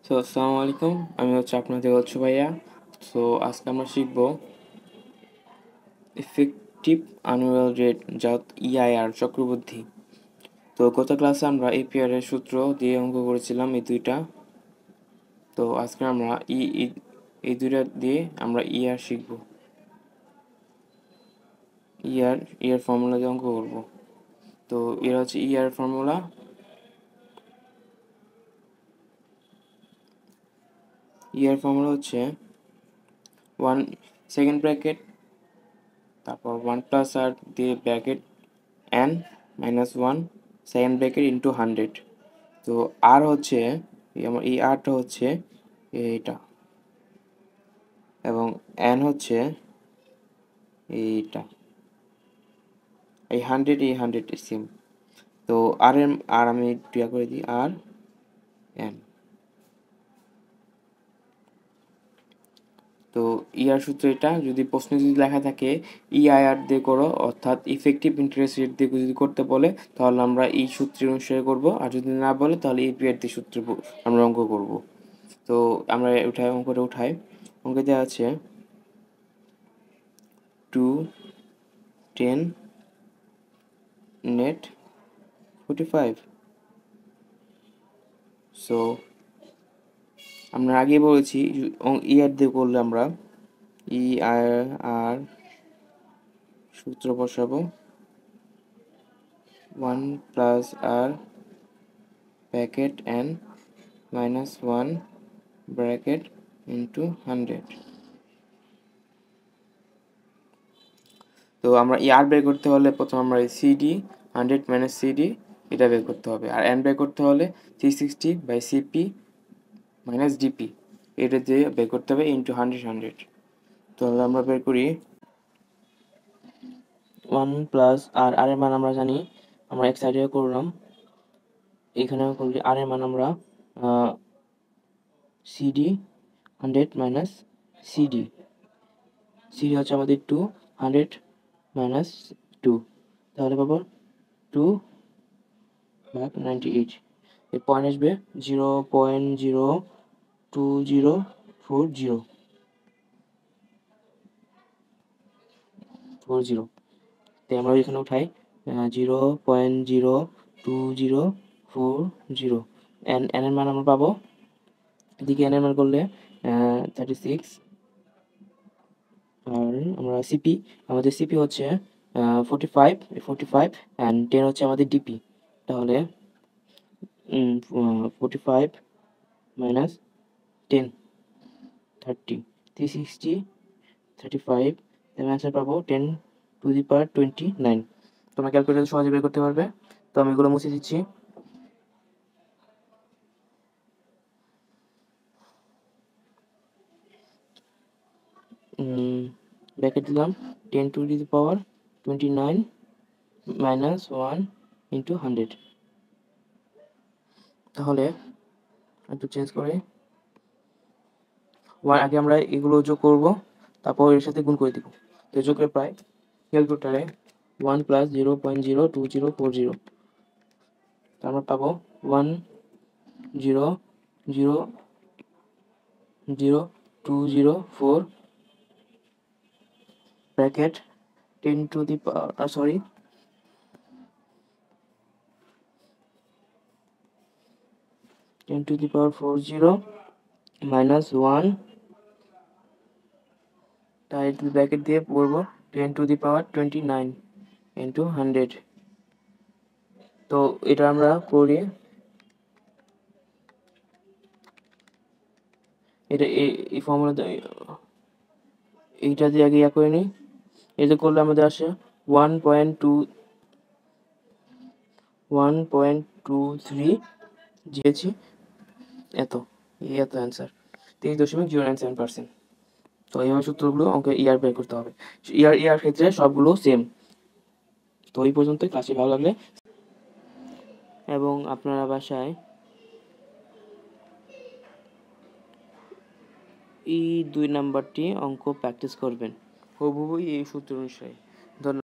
আসসালামু আলাইকুম, আমি আপনাদের ভাইয়া। আজকে আমরা শিখব ইফেক্টিভ অ্যানুয়াল রেট, যা ইআইআর চক্রবৃদ্ধি। গত ক্লাসে আমরা এপিআর এর সূত্র দিয়ে অঙ্ক করেছিলাম এই দুইটা। আজকে আমরা এই দুইটা দিয়ে আমরা ইআর শিখব। ইআর ফর্মুলা দিয়ে অঙ্ক করব। এর হচ্ছে ইআর ফর্মুলা। ইআর ফর্মুলা হচ্ছে 1 সেকেন্ড ব্র্যাকেট, তারপর 1 প্লাস আর দিয়ে bracket n minus 1 second bracket into 100। আর হচ্ছে আমার এই আরটা হচ্ছে এইটা, এবং n হচ্ছে এইটা। এই 100 সেম। আর আমি ক্লিয়ার করে দিই, আর n। ইআর সূত্র এটা। যদি প্রশ্নে যদি লেখা থাকে ইআইআর দিয়ে করো, অর্থাৎ ইফেক্টিভ ইন্টারেস্ট রেট দিয়ে যদি করতে বলে, তাহলে আমরা এই সূত্রের অনুসারে করব। আর যদি না বলে তাহলে এপিআর দিয়ে সূত্র আমরা অঙ্ক করব। আমরা অঙ্কটা উঠাই। অঙ্কে দেওয়া আছে 2 10 নেট 45। আমরা আগে বলেছি ইআর দিয়ে করলে আমরা ইআর সূত্র বসাবো 1 প্লাস আর bracket n minus 1 bracket into 100। আমরা আর বের করতে হলে প্রথম আমরা সিডি 100 মাইনাস সিডি এটা বের করতে হবে। আর n বের করতে হলে 360 বাই সিপি মাইনাস ডিপি এটা দিয়ে বের করতে হবে ইন্টু 100। তাহলে আমরা বের করি 1 প্লাস আর এর মান আমরা জানি, আমরা এক সাইডে করলাম, এখানে করলে আর এর মান আমরা সিডি 100 মাইনাস সিডি হচ্ছে আমাদের 2, 100 মাইনাস 2, তাহলে পাবো 2/98। এর পয়েন্ট আসবে 0.02040। তাই আমরা এখানে উঠাই 0.02040। এন এর মান আমরা পাবো, এদিকে এন এর মান করলে 36। আর আমরা সিপি, আমাদের সিপি হচ্ছে 45 অ্যান্ড 10 হচ্ছে আমাদের ডিপি। তাহলে 45 মাইনাস 10 30 360 35। তাহলে অ্যান্সার পাবো 10^29। তোমরা ক্যালকুলেটর সহজে বের করতে পারবে। তো আমি এগুলো মুছে দিচ্ছি। ব্র্যাকেট দিলাম 10^29 মাইনাস 1 ইন্টু 100। তাহলে একটু চেঞ্জ করে আগে আমরা এগুলো যোগ করব, তারপর এর সাথে গুণ করে দিব। তো যোগের প্রায় ক্যালকুলেটরে 1 প্লাস 0.02040, আমরা পাবো 1000204 bracket 10 to the power 40 minus 1, তাই ব্র্যাকেট দিয়ে পড়বো 10^29 ইন্টু 100। তো এটা আমরা করি, এটা এই ফর্মুলা এইটা দিয়ে আগে করে নিই। এটা করলে আমাদের আসে 1.23 দিয়েছি, এত অ্যান্সার 30.097%। তো এইভাবে সূত্রগুলো অঙ্কে ইয়ার বের করতে হবে। ইয়ার ক্ষেত্রে সবগুলো সেম। তো এই পর্যন্তই। ক্লাসে ভালো লাগলে এবং আপনারা বাসায় এই 2 নাম্বারটি অঙ্ক প্র্যাকটিস করবেন হুবহু এই সূত্র অনুসারে। ধন্যবাদ।